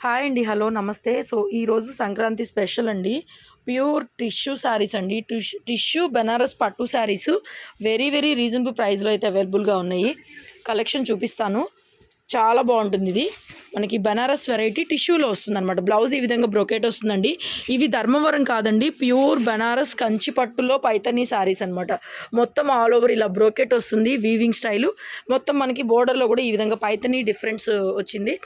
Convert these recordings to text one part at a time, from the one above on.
Hi అండి. Hello నమస్తే. So ఈరోజు సంక్రాంతి స్పెషల్ అండి. ప్యూర్ టిష్యూ శారీస్ అండి. టిష్యూ బెనారస్ పట్టు శారీస్ వెరీ వెరీ రీజనబుల్ ప్రైస్లో అయితే అవైలబుల్గా ఉన్నాయి. కలెక్షన్ చూపిస్తాను. చాలా బాగుంటుంది. ఇది మనకి బెనారస్ వెరైటీ టిష్యూలో వస్తుందన్నమాట. బ్లౌజ్ ఈ విధంగా బ్రొకెట్ వస్తుందండి. ఇవి ధర్మవరం కాదండి, ప్యూర్ బెనారస్ కంచి పట్టులో పైతనీ శారీస్ అనమాట. మొత్తం ఆల్ ఓవర్ ఇలా బ్రొకెట్ వస్తుంది, వీవింగ్ స్టైలు. మొత్తం మనకి బోర్డర్లో కూడా ఈ విధంగా పైతనీ డిఫరెన్స్ వచ్చింది.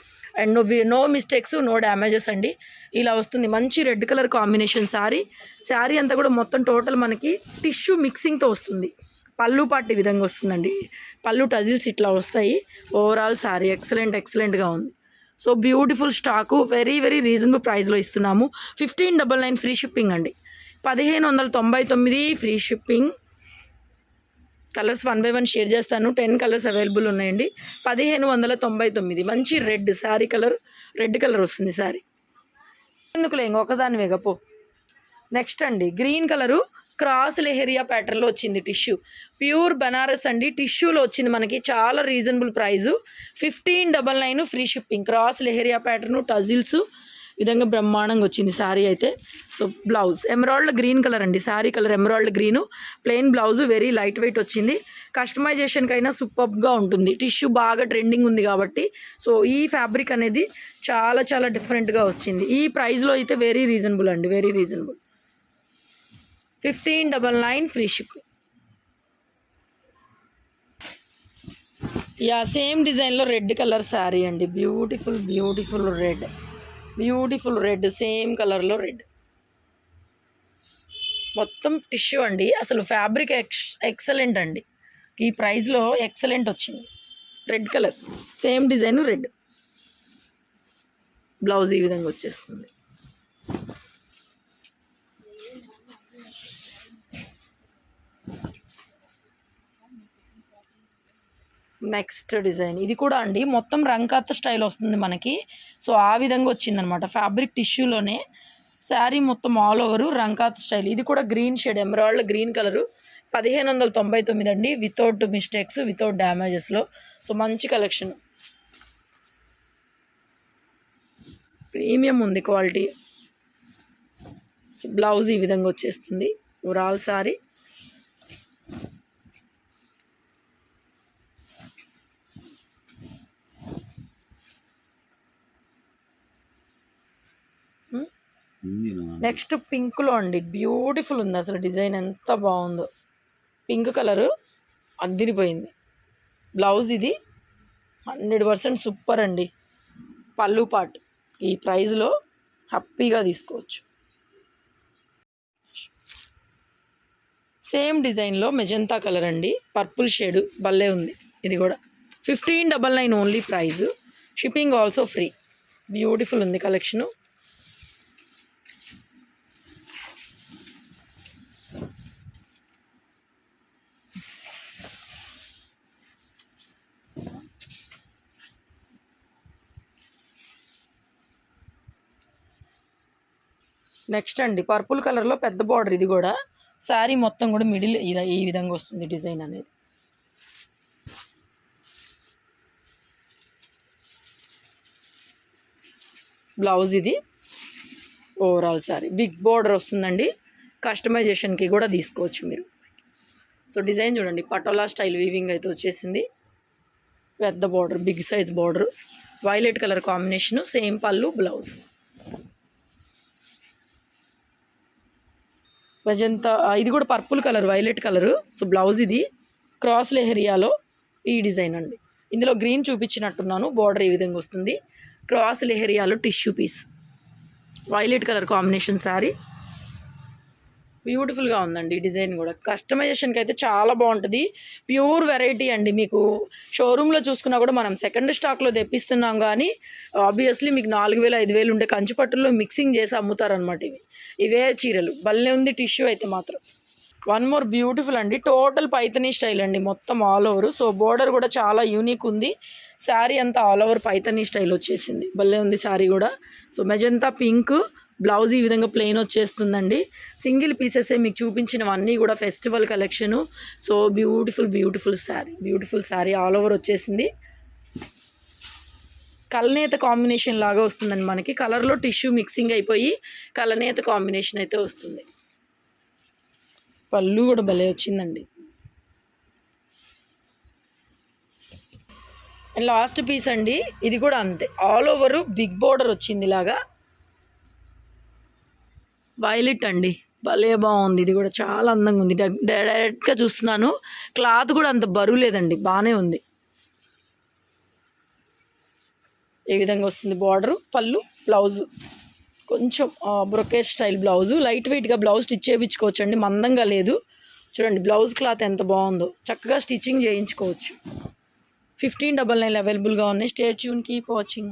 And no mistakes, no damages అండి. ఇలా వస్తుంది. మంచి రెడ్ కలర్ కాంబినేషన్ శారీ అంతా కూడా మొత్తం టోటల్ మనకి టిష్యూ మిక్సింగ్తో వస్తుంది. పళ్ళు పాటు ఈ విధంగా వస్తుందండి. పళ్ళు టజిల్స్ ఇట్లా వస్తాయి. ఓవరాల్ శారీ ఎక్సలెంట్గా ఉంది. So beautiful stock, very very reasonable ప్రైస్లో ఇస్తున్నాము. 1599 ఫ్రీ షిప్పింగ్ అండి. 1599 free shipping. Colours 1 by 1 share చేస్తాను. 10 కలర్స్ అవైలబుల్ ఉన్నాయండి. 1599. మంచి red sari colour, red colour వస్తుంది శారీ. ఎందుకులే ఇంకొకదాని వేగపో. నెక్స్ట్ అండి గ్రీన్ కలరు క్రాస్ లెహరియా ప్యాటర్న్లో వచ్చింది. టిష్యూ ప్యూర్ బనారస్ అండి. టిష్యూలో వచ్చింది మనకి. చాలా reasonable price. 1599 free shipping. Cross leheriya pattern, tassels విధంగా బ్రహ్మాండంగా వచ్చింది శారీ అయితే. So blouse emerald green colour అండి. Sari colour emerald green. Plain blouse very light weight వచ్చింది. కస్టమైజేషన్కైనా సూపర్గా ఉంటుంది. టిష్యూ బాగా ట్రెండింగ్ ఉంది కాబట్టి సో ఈ ఫ్యాబ్రిక్ అనేది చాలా చాలా డిఫరెంట్గా వచ్చింది. ఈ ప్రైస్లో అయితే వెరీ రీజనబుల్ అండి, very reasonable. 1599 free shipping. Yeah same డిజైన్లో రెడ్ కలర్ శారీ అండి. బ్యూటిఫుల్ రెడ్ సేమ్ కలర్లో రెడ్. మొత్తం టిష్యూ అండి. అసలు ఫ్యాబ్రిక్ ఎక్సలెంట్ అండి. ఈ ప్రైస్లో ఎక్సలెంట్ వచ్చింది. Red colour same design red. Blouse ఈ విధంగా వచ్చేస్తుంది. నెక్స్ట్ డిజైన్ ఇది కూడా అండి మొత్తం రంకాత స్టైల్ వస్తుంది మనకి. సో ఆ విధంగా వచ్చిందనమాట. ఫ్యాబ్రిక్ టిష్యూలోనే శారీ మొత్తం ఆల్ ఓవర్ రంకాత స్టైల్. ఇది కూడా green shade emerald green colour. 1599 అండి. వితౌట్ మిస్టేక్స్, వితౌట్ డ్యామేజెస్లో. సో మంచి కలెక్షన్, ప్రీమియం ఉంది క్వాలిటీ. బ్లౌజ్ ఈ విధంగా వచ్చేస్తుంది. ఓవరాల్ శారీ నెక్స్ట్ పింక్లో అండి. బ్యూటిఫుల్ ఉంది అసలు. డిజైన్ ఎంత బాగుందో. Pink colour అద్దిరిపోయింది. బ్లౌజ్ ఇది 100% సూపర్ అండి. పళ్ళు పాటు ఈ ప్రైస్లో హ్యాపీగా తీసుకోవచ్చు. సేమ్ డిజైన్లో మెజంతా కలర్ అండి. పర్పుల్ షేడు భలే ఉంది. ఇది కూడా 1599 only price. Shipping also free. Beautiful ఉంది కలెక్షను. నెక్స్ట్ అండి పర్పుల్ కలర్లో పెద్ద బార్డర్. ఇది కూడా శారీ మొత్తం కూడా మిడిల్ ఈ విధంగా వస్తుంది డిజైన్ అనేది. బ్లౌజ్ ఇది. ఓవరాల్ శారీ బిగ్ బార్డర్ వస్తుందండి. కస్టమైజేషన్కి కూడా తీసుకోవచ్చు మీరు. సో డిజైన్ చూడండి, పటోలా స్టైల్ వీవింగ్ అయితే వచ్చేసింది. పెద్ద border, big size border, violet colour combination, same pallu, blouse. Magenta ఇది కూడా purple colour, violet colour. So blouse ఇది క్రాస్ లెహరియాలో ఈ డిజైన్ అండి. ఇందులో గ్రీన్ చూపించినట్టున్నాను. బార్డర్ ఈ విధంగా వస్తుంది. క్రాస్ లెహరియాలో tissue piece, violet colour combination sari. బ్యూటిఫుల్గా ఉందండి డిజైన్ కూడా. కస్టమైజేషన్కి అయితే చాలా బాగుంటుంది. ప్యూర్ వెరైటీ అండి. మీకు షోరూంలో చూసుకున్నా కూడా మనం సెకండ్ స్టాక్లో తెప్పిస్తున్నాం, కానీ ఆబ్వియస్లీ మీకు 4000 5000 ఉండే కంచిపట్టుల్లో మిక్సింగ్ చేసి అమ్ముతారనమాట. ఇవే చీరలు భలే ఉంది. టిష్యూ అయితే మాత్రం వన్ మోర్ బ్యూటిఫుల్ అండి. టోటల్ పైతనీ స్టైల్ అండి మొత్తం ఆల్ ఓవర్. సో బోర్డర్ కూడా చాలా యూనిక్ ఉంది. శారీ అంతా ఆల్ ఓవర్ పైతనీ స్టైల్ వచ్చేసింది. భలే ఉంది శారీ కూడా. సో మెజంతా పింక్, బ్లౌజ్ ఈ విధంగా ప్లెయిన్ వచ్చేస్తుందండి. సింగిల్ పీసెసే మీకు చూపించినవన్నీ కూడా festival collection. So beautiful sari all over వచ్చేసింది. కలనేత కాంబినేషన్ లాగా వస్తుందండి మనకి. కలర్లో టిష్యూ మిక్సింగ్ అయిపోయి కలనేత కాంబినేషన్ అయితే వస్తుంది. పళ్ళు కూడా భలే వచ్చిందండి. అండ్ లాస్ట్ పీస్ అండి, ఇది కూడా అంతే, ఆల్ ఓవర్ బిగ్ బోర్డర్ వచ్చింది ఇలాగా. వైలెట్ అండి, భలే బాగుంది. ఇది కూడా చాలా అందంగా ఉంది. డైరెక్ట్గా చూస్తున్నాను, క్లాత్ కూడా అంత బరువు లేదండి, బాగానే ఉంది. ఏ విధంగా వస్తుంది బార్డరు, పళ్ళు, బ్లౌజు కొంచెం బ్రొకేట్ స్టైల్ బ్లౌజు. లైట్ వెయిట్గా బ్లౌజ్ స్టిచ్ చేయించుకోవచ్చు అండి, మందంగా లేదు. చూడండి బ్లౌజ్ క్లాత్ ఎంత బాగుందో, చక్కగా స్టిచ్చింగ్ చేయించుకోవచ్చు. 1599 అవైలబుల్గా ఉన్నాయి. Stay tune, keep watching.